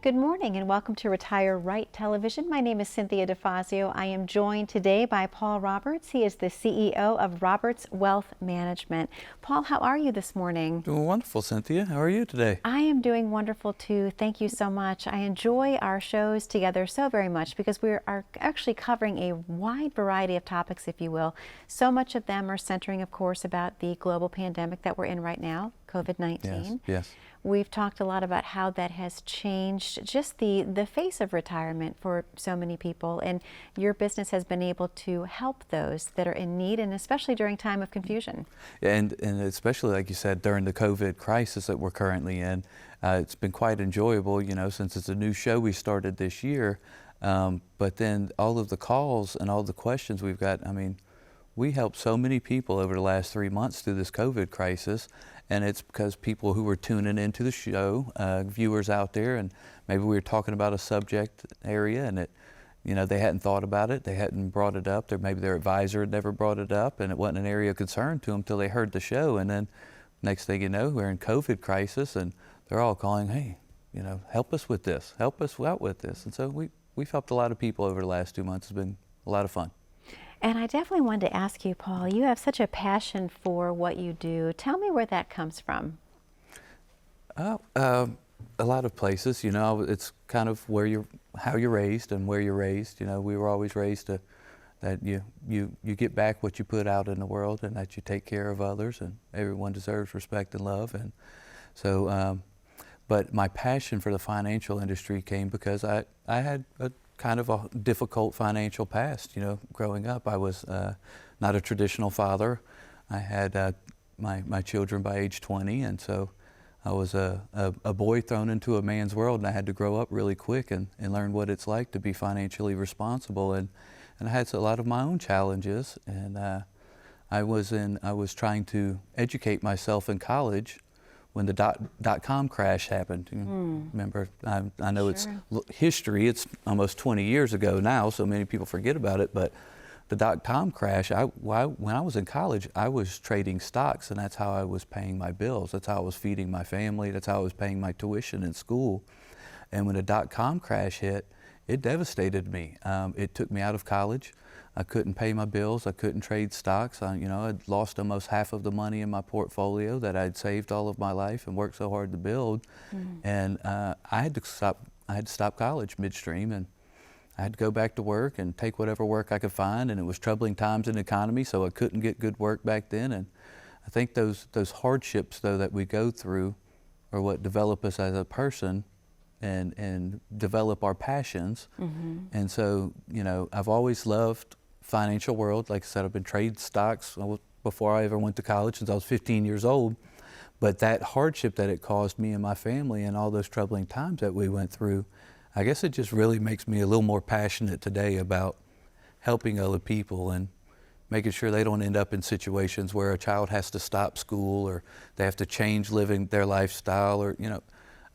Good morning and welcome to Retire Right Television. My name is Cynthia DeFazio. I am joined today by Paul Roberts. He is the CEO of Roberts Wealth Management. Paul, how are you this morning? Doing wonderful, Cynthia. How are you today? I am doing wonderful too. Thank you so much. I enjoy our shows together so very much because we are actually covering a wide variety of topics, if you will. So much of them are centering, of course, about the global pandemic that we're in right now, COVID-19. Yes. We've talked a lot about how that has changed just the face of retirement for so many people, and your business has been able to help those that are in need, and especially during time of confusion. And especially, like you said, during the COVID crisis that we're currently in, it's been quite enjoyable, since it's a new show we started this year. But then all of the calls and all the questions we've got, we helped so many people over the last 3 months through this COVID crisis, and it's because people who were tuning into the show, viewers out there, and maybe we were talking about a subject area and they hadn't thought about it, they hadn't brought it up, maybe their advisor had never brought it up, and it wasn't an area of concern to them until they heard the show, and then next thing you know, we're in COVID crisis, and they're all calling, hey, help us with this, help us out with this, and so we've helped a lot of people over the last 2 months. It's been a lot of fun. And I definitely wanted to ask you, Paul, you have such a passion for what you do. Tell me where that comes from. A lot of places, it's kind of how you're raised and where you're raised. We were always raised that you get back what you put out in the world, and that you take care of others, and everyone deserves respect and love. And so, but my passion for the financial industry came because I had a kind of a difficult financial past. Growing up, I was not a traditional father. I had my children by age 20, and so I was a boy thrown into a man's world, and I had to grow up really quick and learn what it's like to be financially responsible. And I had a lot of my own challenges, and I was trying to educate myself in college when the dot-com crash happened. Remember, I know it's history, it's almost 20 years ago now, so many people forget about it, but the dot-com crash, when I was in college, I was trading stocks, and that's how I was paying my bills. That's how I was feeding my family. That's how I was paying my tuition in school. And when the dot-com crash hit, it devastated me. It took me out of college. I couldn't pay my bills. I couldn't trade stocks. I'd lost almost half of the money in my portfolio that I'd saved all of my life and worked so hard to build. And I had to stop college midstream, and I had to go back to work and take whatever work I could find. And it was troubling times in the economy, so I couldn't get good work back then. And I think those hardships, though, that we go through are what develop us as a person and develop our passions. And so, I've always loved financial world. Like I said, I've been trading stocks before I ever went to college, since I was 15 years old. But that hardship that it caused me and my family, and all those troubling times that we went through, I guess it just really makes me a little more passionate today about helping other people and making sure they don't end up in situations where a child has to stop school, or they have to change living their lifestyle, or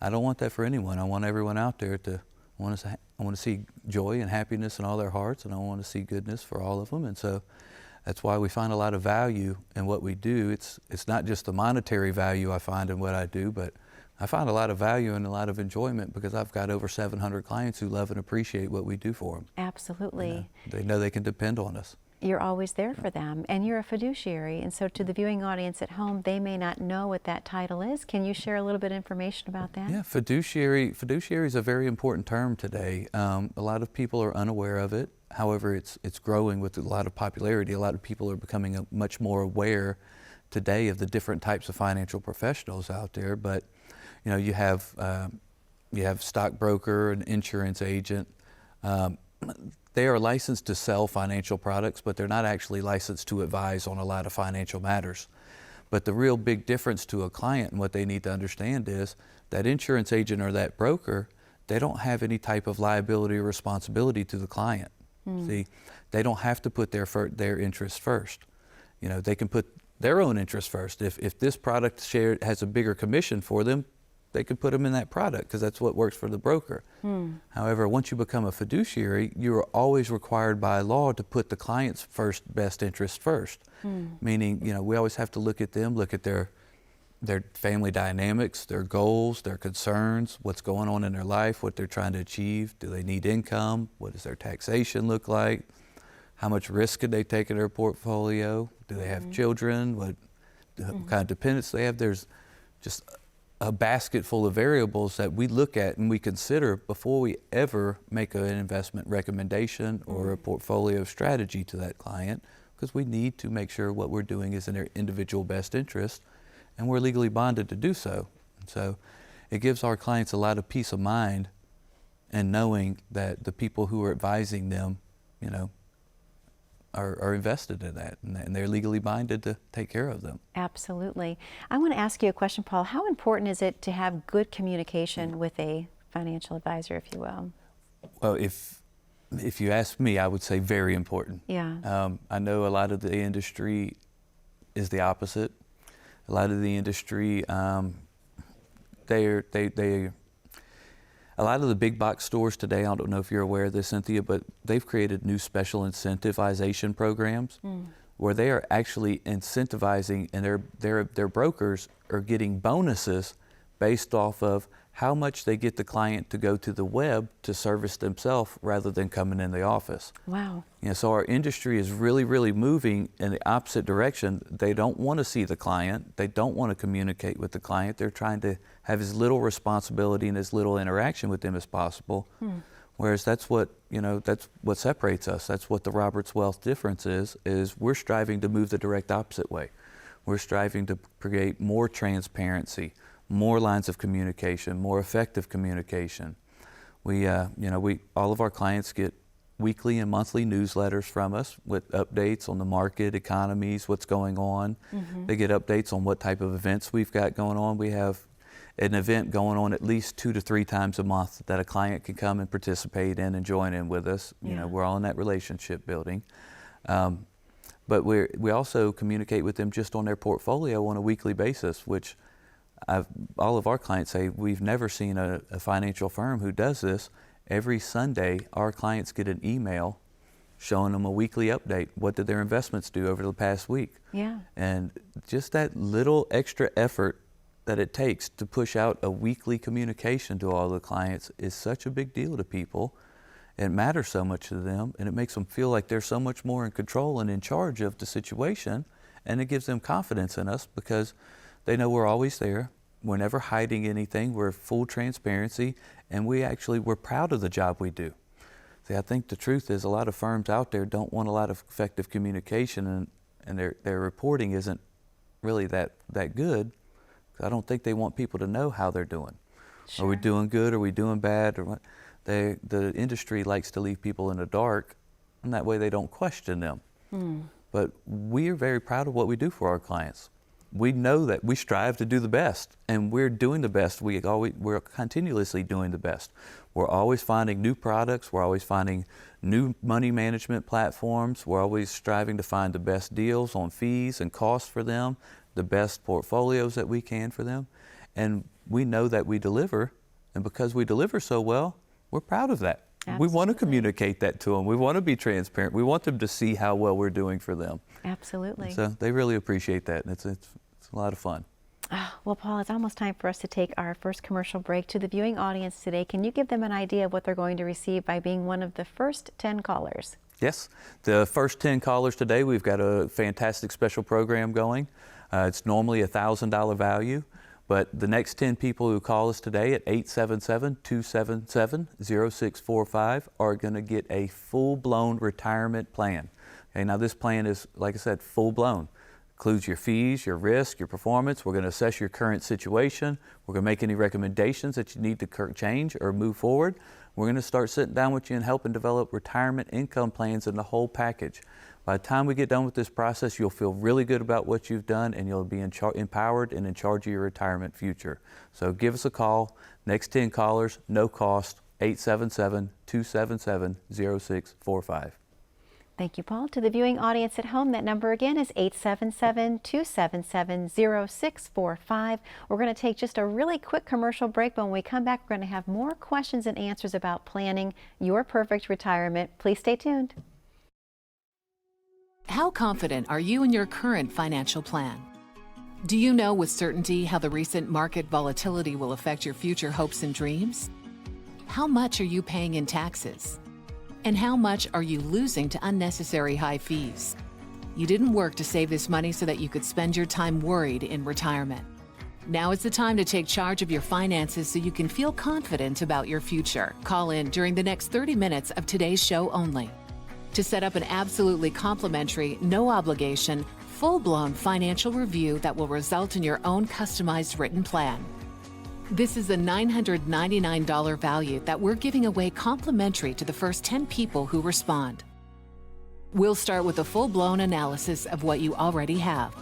I don't want that for anyone. I want everyone out there I want to see joy and happiness in all their hearts, and I want to see goodness for all of them. And so that's why we find a lot of value in what we do. It's not just the monetary value I find in what I do, but I find a lot of value and a lot of enjoyment because I've got over 700 clients who love and appreciate what we do for them. Absolutely. They know they can depend on us. You're always there for them, and you're a fiduciary, and so to the viewing audience at home, they may not know what that title is. Can you share a little bit of information about that? Yeah, fiduciary is a very important term today. A lot of people are unaware of it. However, it's growing with a lot of popularity. A lot of people are becoming much more aware today of the different types of financial professionals out there. But you have stockbroker, an insurance agent. They are licensed to sell financial products, but they're not actually licensed to advise on a lot of financial matters. But the real big difference to a client, and what they need to understand, is that insurance agent or that broker, they don't have any type of liability or responsibility to the client. See, they don't have to put their interests first. They can put their own interests first. If this product has a bigger commission for them, they could put them in that product because that's what works for the broker. However, once you become a fiduciary, you're always required by law to put the client's best interest first. Meaning, we always have to look at them, look at their their family dynamics, their goals, their concerns, what's going on in their life, what they're trying to achieve. Do they need income? What does their taxation look like? How much risk could they take in their portfolio? Do they have children? What kind of dependents they have? There's just a basket full of variables that we look at and we consider before we ever make an investment recommendation or a portfolio strategy to that client, because we need to make sure what we're doing is in their individual best interest, and we're legally bonded to do so. So it gives our clients a lot of peace of mind and knowing that the people who are advising them, you know, are invested in that, and they're legally binded to take care of them. Absolutely. I want to ask you a question, Paul. How important is it to have good communication with a financial advisor, if you will? Well, if you ask me, I would say very important. Yeah. I know a lot of the industry is the opposite. A lot of the industry, a lot of the big box stores today, I don't know if you're aware of this, Cynthia, but they've created new special incentivization programs where they are actually incentivizing, and their brokers are getting bonuses based off of how much they get the client to go to the web to service themselves rather than coming in the office. Wow. You know, so our industry is really, really moving in the opposite direction. They don't want to see the client. They don't want to communicate with the client. They're trying to have as little responsibility and as little interaction with them as possible. Whereas that's what separates us. That's what the Roberts Wealth difference is we're striving to move the direct opposite way. We're striving to create more transparency, more lines of communication, more effective communication. We all of our clients get weekly and monthly newsletters from us with updates on the market, economies, what's going on. They get updates on what type of events we've got going on. We have an event going on at least 2 to 3 times a month that a client can come and participate in and join in with us. You know, we're all in that relationship building. But we also communicate with them just on their portfolio on a weekly basis, which all of our clients say we've never seen a financial firm who does this. Every Sunday, our clients get an email showing them a weekly update. What did their investments do over the past week? Yeah. And just that little extra effort that it takes to push out a weekly communication to all the clients is such a big deal to people. It matters so much to them, and it makes them feel like they're so much more in control and in charge of the situation, and it gives them confidence in us because they know we're always there. We're never hiding anything. We're full transparency, and we're proud of the job we do. See, I think the truth is a lot of firms out there don't want a lot of effective communication, and their reporting isn't really that good. I don't think they want people to know how they're doing. Sure. Are we doing good? Are we doing bad? Or what? The industry likes to leave people in the dark, and that way they don't question them. But we are very proud of what we do for our clients. We know that we strive to do the best, and we're doing the best. We're continuously doing the best. We're always finding new products. We're always finding new money management platforms. We're always striving to find the best deals on fees and costs for them, the best portfolios that we can for them. And we know that we deliver, and because we deliver so well, we're proud of that. Absolutely. We want to communicate that to them. We want to be transparent. We want them to see how well we're doing for them. Absolutely. And so they really appreciate that, and it's a lot of fun. Well, Paul, it's almost time for us to take our first commercial break. To the viewing audience today, can you give them an idea of what they're going to receive by being one of the first 10 callers? Yes. The first 10 callers today, we've got a fantastic special program going. It's normally a $1,000 value. But the next 10 people who call us today at 877-277-0645 are going to get a full-blown retirement plan. Okay, now this plan is, like I said, full-blown. Includes your fees, your risk, your performance. We're going to assess your current situation. We're going to make any recommendations that you need to change or move forward. We're going to start sitting down with you and helping develop retirement income plans in the whole package. By the time we get done with this process, you'll feel really good about what you've done, and you'll be empowered and in charge of your retirement future. So give us a call. Next 10 callers, no cost, 877-277-0645. Thank you, Paul. To the viewing audience at home, that number again is 877-277-0645. We're going to take just a really quick commercial break, but when we come back, we're going to have more questions and answers about planning your perfect retirement. Please stay tuned. How confident are you in your current financial plan? Do you know with certainty how the recent market volatility will affect your future hopes and dreams? How much are you paying in taxes? And how much are you losing to unnecessary high fees? You didn't work to save this money so that you could spend your time worried in retirement. Now is the time to take charge of your finances so you can feel confident about your future. Call in during the next 30 minutes of today's show only to set up an absolutely complimentary, no obligation, full-blown financial review that will result in your own customized written plan. This is a $999 value that we're giving away complimentary to the first 10 people who respond. We'll start with a full-blown analysis of what you already have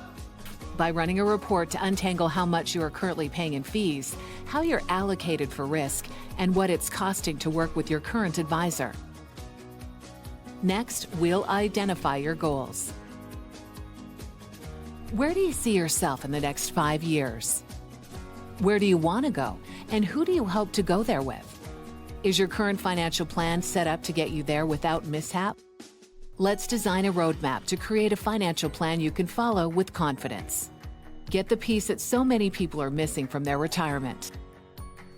by running a report to untangle how much you are currently paying in fees, how you're allocated for risk, and what it's costing to work with your current advisor. Next, we'll identify your goals. Where do you see yourself in the next 5 years? Where do you want to go, and who do you hope to go there with? Is your current financial plan set up to get you there without mishap? Let's design a roadmap to create a financial plan you can follow with confidence. Get the piece that so many people are missing from their retirement.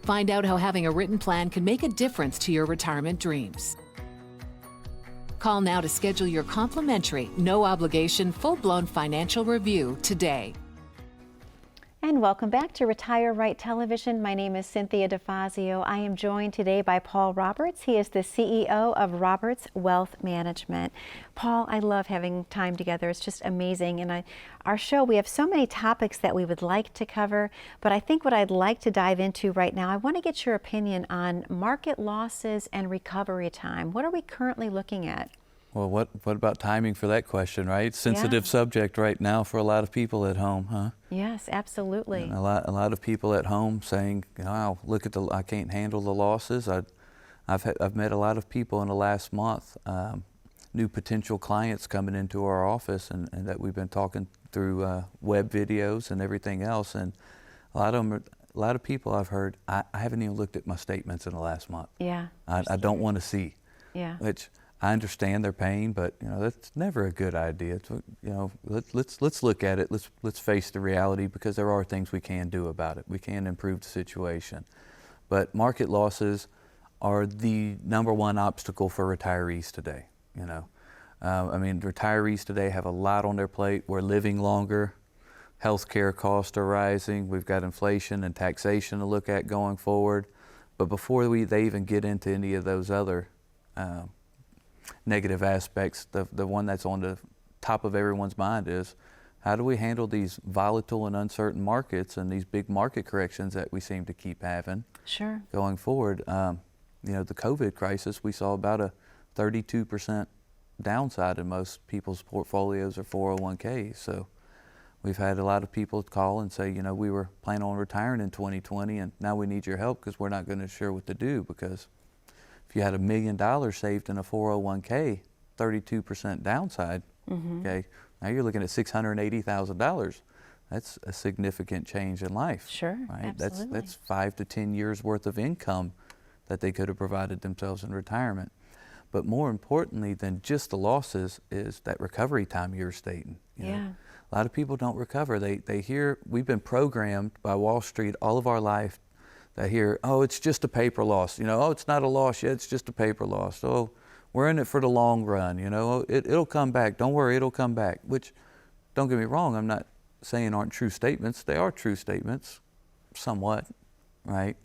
Find out how having a written plan can make a difference to your retirement dreams. Call now to schedule your complimentary, no obligation, full-blown financial review today. And welcome back to Retire Right Television. My name is Cynthia DeFazio. I am joined today by Paul Roberts. He is the CEO of Roberts Wealth Management. Paul, I love having time together. It's just amazing. And our show, we have so many topics that we would like to cover, but I think what I'd like to dive into right now, I want to get your opinion on market losses and recovery time. What are we currently looking at? Well, what about timing for that question, right? Sensitive subject right now for a lot of people at home, huh? Yes, absolutely. And a lot of people at home saying, "Wow, look at I can't handle the losses." I've met a lot of people in the last month, new potential clients coming into our office, and that we've been talking through web videos and everything else, and a lot of people I've heard, I haven't even looked at my statements in the last month. Yeah. I don't want to see. Yeah. Which I understand their pain, but that's never a good idea. It's, let's look at it. Let's face the reality, because there are things we can do about it. We can improve the situation, but market losses are the #1 obstacle for retirees today. I mean, retirees today have a lot on their plate. We're living longer. Healthcare costs are rising. We've got inflation and taxation to look at going forward. But before they even get into any of those other negative aspects, the one that's on the top of everyone's mind is, how do we handle these volatile and uncertain markets and these big market corrections that we seem to keep having going forward? The COVID crisis, we saw about a 32% downside in most people's portfolios or 401ks. So we've had a lot of people call and say, we were planning on retiring in 2020 and now we need your help because we're not going to sure what to do, because if you had $1 million saved in a 401k, 32% downside, okay, now you're looking at $680,000. That's a significant change in life. Sure, right? absolutely. That's 5 to 10 years worth of income that they could have provided themselves in retirement. But more importantly than just the losses is that recovery time you're stating. A lot of people don't recover. They hear, we've been programmed by Wall Street all of our life. They hear, oh, it's just a paper loss. Oh, it's not a loss yet, it's just a paper loss. Oh, we're in it for the long run. It'll come back. Don't worry, it'll come back. Which, don't get me wrong, I'm not saying aren't true statements. They are true statements, somewhat, right?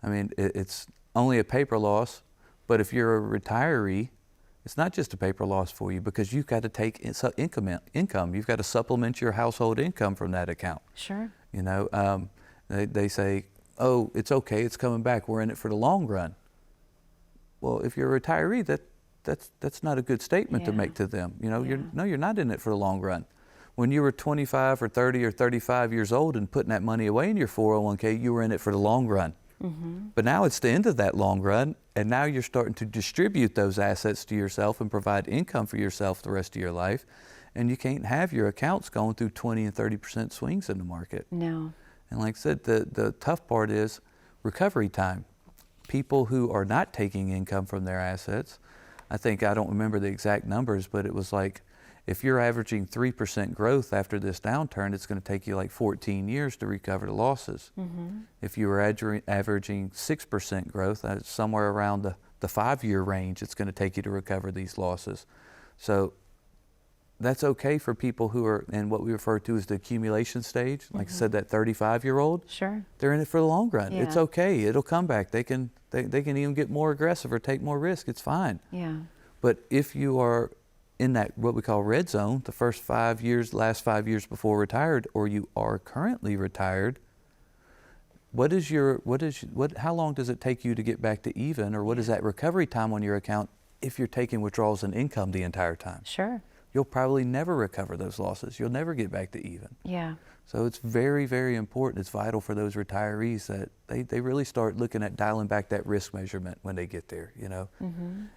I mean, it's only a paper loss, but if you're a retiree, it's not just a paper loss for you, because you've got to take income. You've got to supplement your household income from that account. Sure. They say, oh, it's okay, it's coming back, we're in it for the long run. Well, if you're a retiree, that's not a good statement to make to them. You're not in it for the long run. When you were 25 or 30 or 35 years old and putting that money away in your 401k, you were in it for the long run. But now it's the end of that long run, and now you're starting to distribute those assets to yourself and provide income for yourself the rest of your life, and you can't have your accounts going through 20 and 30% swings in the market. No. And like I said, the tough part is recovery time. People who are not taking income from their assets, I don't remember the exact numbers, but it was like, if you're averaging 3% growth after this downturn, it's going to take you like 14 years to recover the losses. If you were averaging 6% growth, somewhere around the 5-year range, it's going to take you to recover these losses. So that's okay for people who are in what we refer to as the accumulation stage. Like I said, that 35-year-old, Sure. they're in it for the long run. Yeah. It's okay. It'll come back. They can even get more aggressive or take more risk. It's fine. Yeah. But if you are in that what we call red zone, the first 5 years, last 5 years before retired, or you are currently retired, how long does it take you to get back to even, or what is that recovery time on your account if you're taking withdrawals and income the entire time? Sure. You'll probably never recover those losses. You'll never get back to even. Yeah. So it's very, very important. It's vital for those retirees that they really start looking at dialing back that risk measurement when they get there.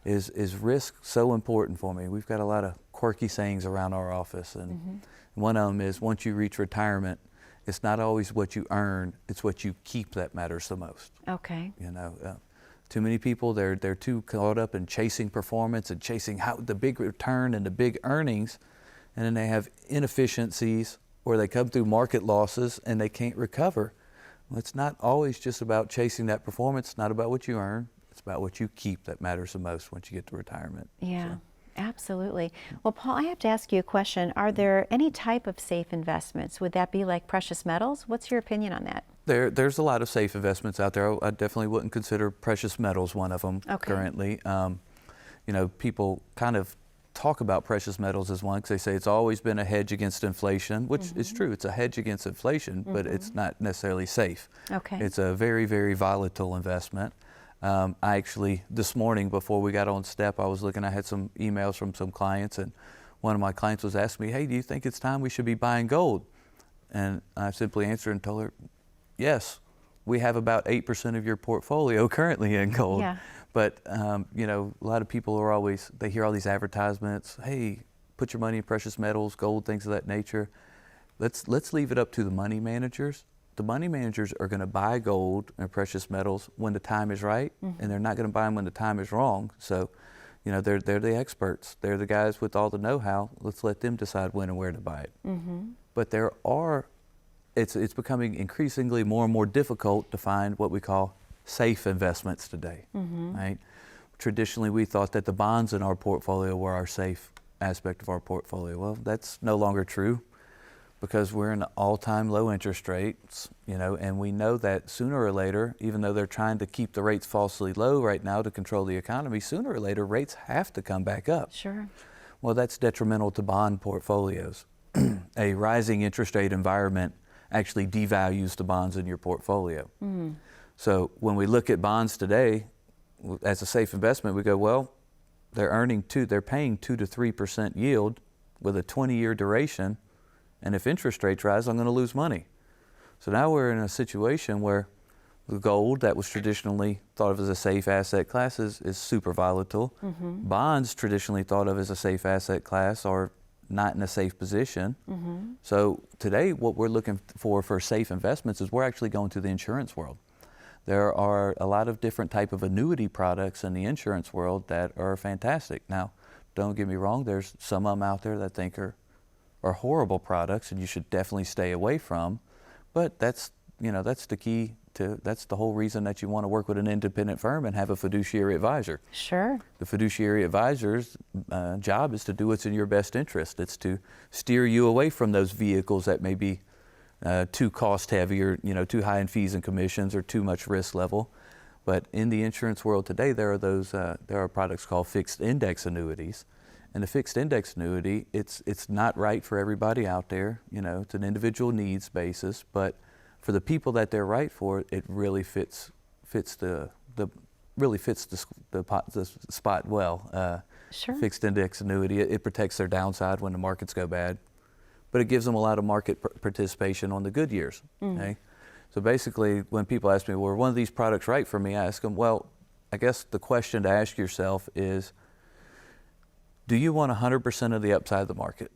Is risk so important for me? We've got a lot of quirky sayings around our office, and one of them is, once you reach retirement, it's not always what you earn, it's what you keep that matters the most. Okay. Too many people, they're too caught up in chasing performance and chasing the big return and the big earnings, and then they have inefficiencies, or they come through market losses and they can't recover. Well, it's not always just about chasing that performance. It's not about what you earn. It's about what you keep that matters the most once you get to retirement. Yeah. So. Absolutely. Well, Paul, I have to ask you a question. Are there any type of safe investments? Would that be like precious metals? What's your opinion on that? There's a lot of safe investments out there. I definitely wouldn't consider precious metals one of them currently. People kind of talk about precious metals as one because they say it's always been a hedge against inflation, which is true. It's a hedge against inflation, but it's not necessarily safe. Okay. It's a very, very volatile investment. I actually, this morning before we got on STEP, I had some emails from some clients, and one of my clients was asking me, hey, do you think it's time we should be buying gold? And I simply answered and told her, yes, we have about 8% of your portfolio currently in gold. Yeah. But, a lot of people they hear all these advertisements, hey, put your money in precious metals, gold, things of that nature. Let's leave it up to the money managers. The money managers are going to buy gold and precious metals when the time is right, and they're not going to buy them when the time is wrong. So, they're the experts. They're the guys with all the know-how. Let's let them decide when and where to buy it. But it's becoming increasingly more and more difficult to find what we call safe investments today, right? Traditionally, we thought that the bonds in our portfolio were our safe aspect of our portfolio. Well, that's no longer true because we're in all-time low interest rates, and we know that sooner or later, even though they're trying to keep the rates falsely low right now to control the economy, sooner or later rates have to come back up. Sure. Well, that's detrimental to bond portfolios. A rising interest rate environment actually devalues the bonds in your portfolio. So when we look at bonds today as a safe investment, we go, well, they're paying 2 to 3% yield with a 20-year duration, and if interest rates rise, I'm going to lose money. So now we're in a situation where the gold that was traditionally thought of as a safe asset class is super volatile. Bonds traditionally thought of as a safe asset class are not in a safe position. So today what we're looking for safe investments is we're actually going to the insurance world. There are a lot of different type of annuity products in the insurance world that are fantastic. Now, don't get me wrong, there's some of them out there that I think are horrible products and you should definitely stay away from. But that's the key that's the whole reason that you want to work with an independent firm and have a fiduciary advisor. Sure. The fiduciary advisor's job is to do what's in your best interest. It's to steer you away from those vehicles that may be too cost heavy or too high in fees and commissions or too much risk level. But in the insurance world today, there are products called fixed index annuities. And the fixed index annuity, it's not right for everybody out there. It's an individual needs basis, but for the people that they're right for, it really fits the spot well. Sure. Fixed index annuity, it protects their downside when the markets go bad, but it gives them a lot of market participation on the good years. Okay? So basically, when people ask me, well, are one of these products right for me? I ask them, well, I guess the question to ask yourself is, do you want 100% of the upside of the market?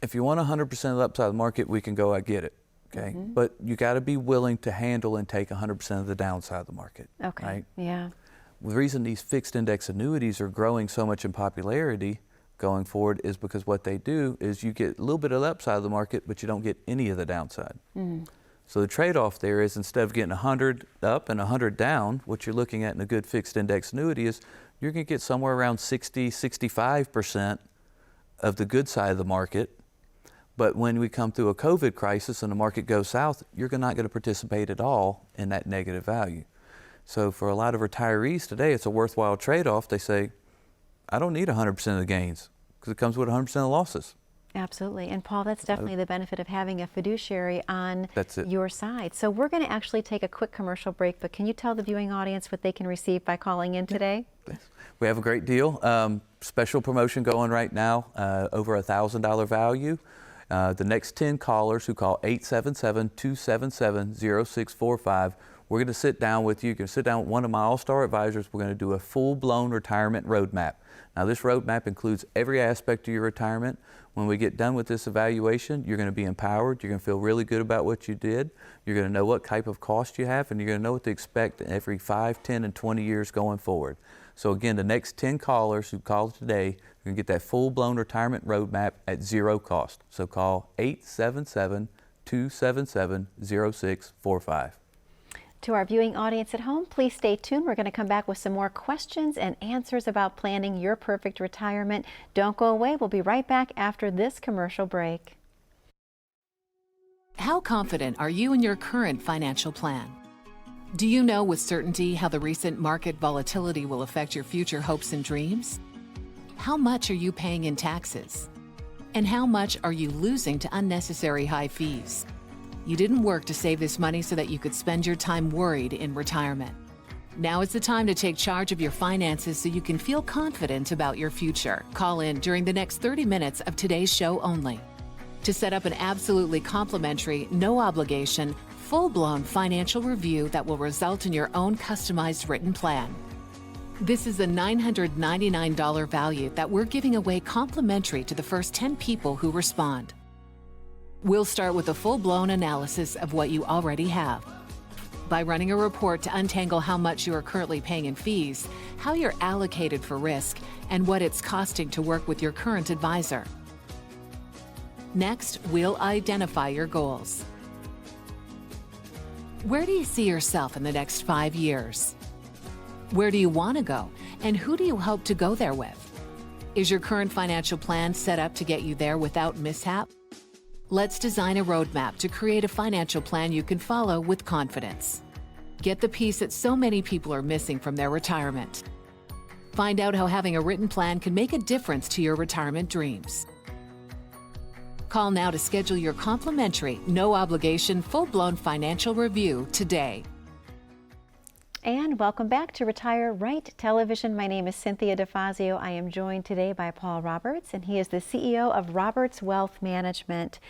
If you want 100% of the upside of the market, we can go, I get it. Okay, but you got to be willing to handle and take 100% of the downside of the market. Okay. Right? Yeah. The reason these fixed index annuities are growing so much in popularity going forward is because what they do is you get a little bit of the upside of the market, but you don't get any of the downside. So the trade-off there is, instead of getting 100 up and 100 down, what you're looking at in a good fixed index annuity is you're going to get somewhere around 60, 65% of the good side of the market. But when we come through a COVID crisis and the market goes south, you're not going to participate at all in that negative value. So for a lot of retirees today, it's a worthwhile trade-off. They say, I don't need 100% of the gains because it comes with 100% of the losses. Absolutely. And Paul, that's definitely the benefit of having a fiduciary on That's it. your side. So we're going to actually take a quick commercial break, but can you tell the viewing audience what they can receive by calling in today? We have a great deal. Special promotion going right now, over $1,000 value. The next 10 callers who call 877-277-0645, we're going to sit down with you. You're going to sit down with one of my all-star advisors. We're going to do a full-blown retirement roadmap. Now, this roadmap includes every aspect of your retirement. When we get done with this evaluation, you're going to be empowered. You're going to feel really good about what you did. You're going to know what type of cost you have, and you're going to know what to expect every 5, 10, and 20 years going forward. So again, the next 10 callers who call today, you're going to get that full-blown retirement roadmap at zero cost. So call 877-277-0645. To our viewing audience at home, please stay tuned. We're going to come back with some more questions and answers about planning your perfect retirement. Don't go away. We'll be right back after this commercial break. How confident are you in your current financial plan? Do you know with certainty how the recent market volatility will affect your future hopes and dreams? How much are you paying in taxes? And how much are you losing to unnecessary high fees? You didn't work to save this money so that you could spend your time worried in retirement. Now is the time to take charge of your finances so you can feel confident about your future. Call in during the next 30 minutes of today's show only to set up an absolutely complimentary, no obligation, full-blown financial review that will result in your own customized written plan. This is a $999 value that we're giving away complimentary to the first 10 people who respond. We'll start with a full-blown analysis of what you already have. By running a report to untangle how much you are currently paying in fees, how you're allocated for risk, and what it's costing to work with your current advisor. Next, we'll identify your goals. Where do you see yourself in the next 5 years? Where do you want to go, and who do you hope to go there with? Is your current financial plan set up to get you there without mishap? Let's design a roadmap to create a financial plan you can follow with confidence. Get the piece that so many people are missing from their retirement. Find out how having a written plan can make a difference to your retirement dreams. Call now to schedule your complimentary, no obligation, full-blown financial review today. And welcome back to Retire Right Television. My name is Cynthia DeFazio. I am joined today by Paul Roberts, and he is the CEO of Roberts Wealth Management.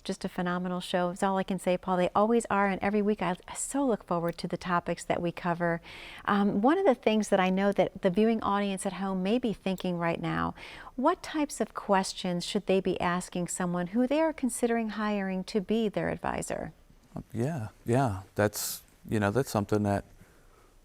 Just a phenomenal show is all I can say, Paul. They always are, and every week I so look forward to the topics that we cover. One of the things that I know that the viewing audience at home may be thinking right now, what types of questions should they be asking someone who they are considering hiring to be their advisor? Yeah, that's something that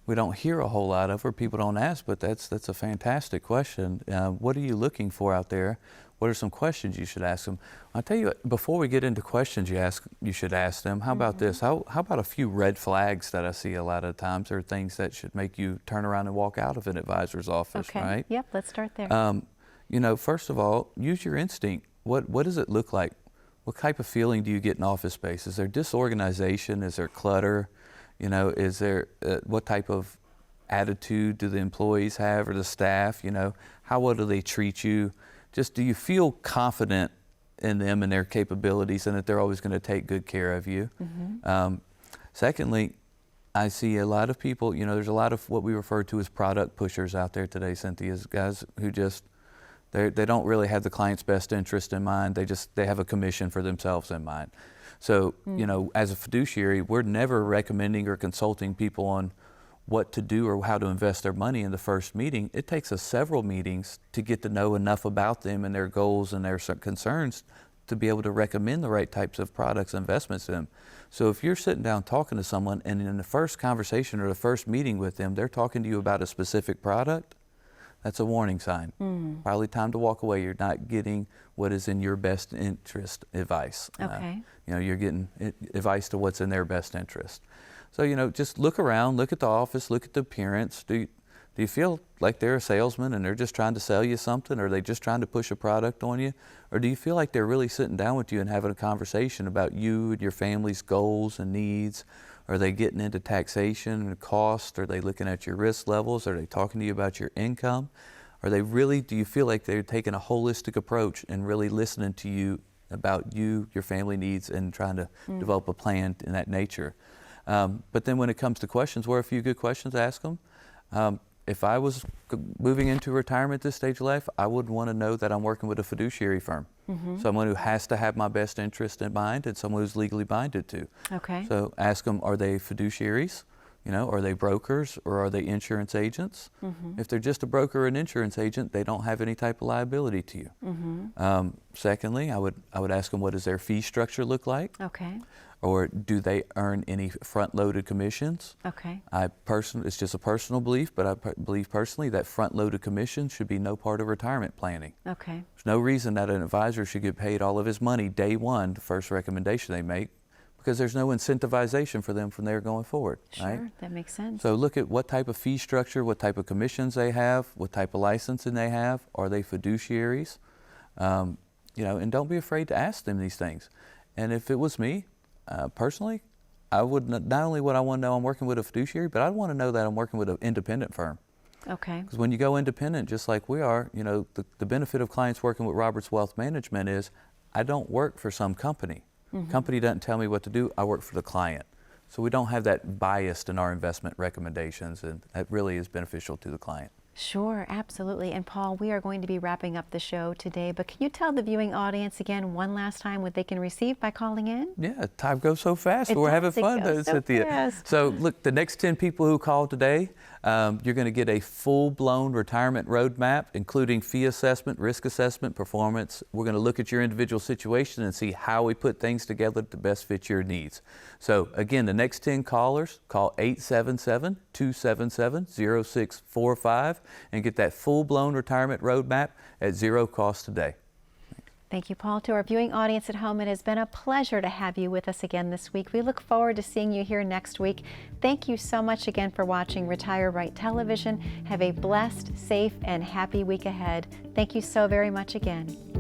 we don't hear a whole lot of, or people don't ask, but that's a fantastic question. What are you looking for out there? What are some questions you should ask them? I'll tell you, before we get into questions you should ask them, how about this? How about a few red flags that I see a lot of times, or things that should make you turn around and walk out of an advisor's office, Okay. right? Yep, let's start there. First of all, use your instinct. What does it look like? What type of feeling do you get in office space? Is there disorganization? Is there clutter? Is there, what type of attitude do the employees have, or the staff? How well do they treat you? Just, do you feel confident in them and their capabilities, and that they're always going to take good care of you? Secondly, I see a lot of people, there's a lot of what we refer to as product pushers out there today, Cynthia, guys who just, they don't really have the client's best interest in mind. They have a commission for themselves in mind. So, as a fiduciary, we're never recommending or consulting people on what to do or how to invest their money in the first meeting. It takes us several meetings to get to know enough about them and their goals and their concerns to be able to recommend the right types of products and investments to them. So if you're sitting down talking to someone, and in the first conversation or the first meeting with them, they're talking to you about a specific product, that's a warning sign. Probably time to walk away. You're not getting what is in your best interest advice. Okay. You're getting advice to what's in their best interest. So, just look around, look at the office, look at the appearance. Do you feel like they're a salesman and they're just trying to sell you something? Or are they just trying to push a product on you? Or do you feel like they're really sitting down with you and having a conversation about you and your family's goals and needs? Are they getting into taxation and cost? Are they looking at your risk levels? Are they talking to you about your income? Do you feel like they're taking a holistic approach and really listening to you about you, your family needs, and trying to develop a plan in that nature? But then when it comes to questions, what are a few good questions to ask them? If I was moving into retirement at this stage of life, I would want to know that I'm working with a fiduciary firm. Someone who has to have my best interest in mind and someone who's legally binded to. Okay. So ask them, are they fiduciaries? Are they brokers or are they insurance agents? If they're just a broker or an insurance agent, they don't have any type of liability to you. Secondly, I would ask them, what does their fee structure look like? Okay. Or do they earn any front-loaded commissions? Okay. It's just a personal belief, but I believe personally that front-loaded commissions should be no part of retirement planning. Okay. There's no reason that an advisor should get paid all of his money day one, the first recommendation they make, because there's no incentivization for them from there going forward. Sure, right? that makes sense. So look at what type of fee structure, what type of commissions they have, what type of licensing they have. Are they fiduciaries? And don't be afraid to ask them these things. And if it was me, personally, I would not only would I want to know I'm working with a fiduciary, but I'd want to know that I'm working with an independent firm. Okay. Because when you go independent, just like we are, the benefit of clients working with Roberts Wealth Management is I don't work for some company. Company doesn't tell me what to do. I work for the client. So we don't have that bias in our investment recommendations, and that really is beneficial to the client. Sure, absolutely. And Paul, we are going to be wrapping up the show today, but can you tell the viewing audience again one last time what they can receive by calling in? Yeah, time goes so fast. It We're having does, it fun. goes so fast. So look, the next 10 people who call today, you're going to get a full-blown retirement roadmap, including fee assessment, risk assessment, performance. We're going to look at your individual situation and see how we put things together to best fit your needs. So again, the next 10 callers, call 877-277-0645 and get that full-blown retirement roadmap at zero cost today. Thank you, Paul. To our viewing audience at home, it has been a pleasure to have you with us again this week. We look forward to seeing you here next week. Thank you so much again for watching Retire Right Television. Have a blessed, safe, and happy week ahead. Thank you so very much again.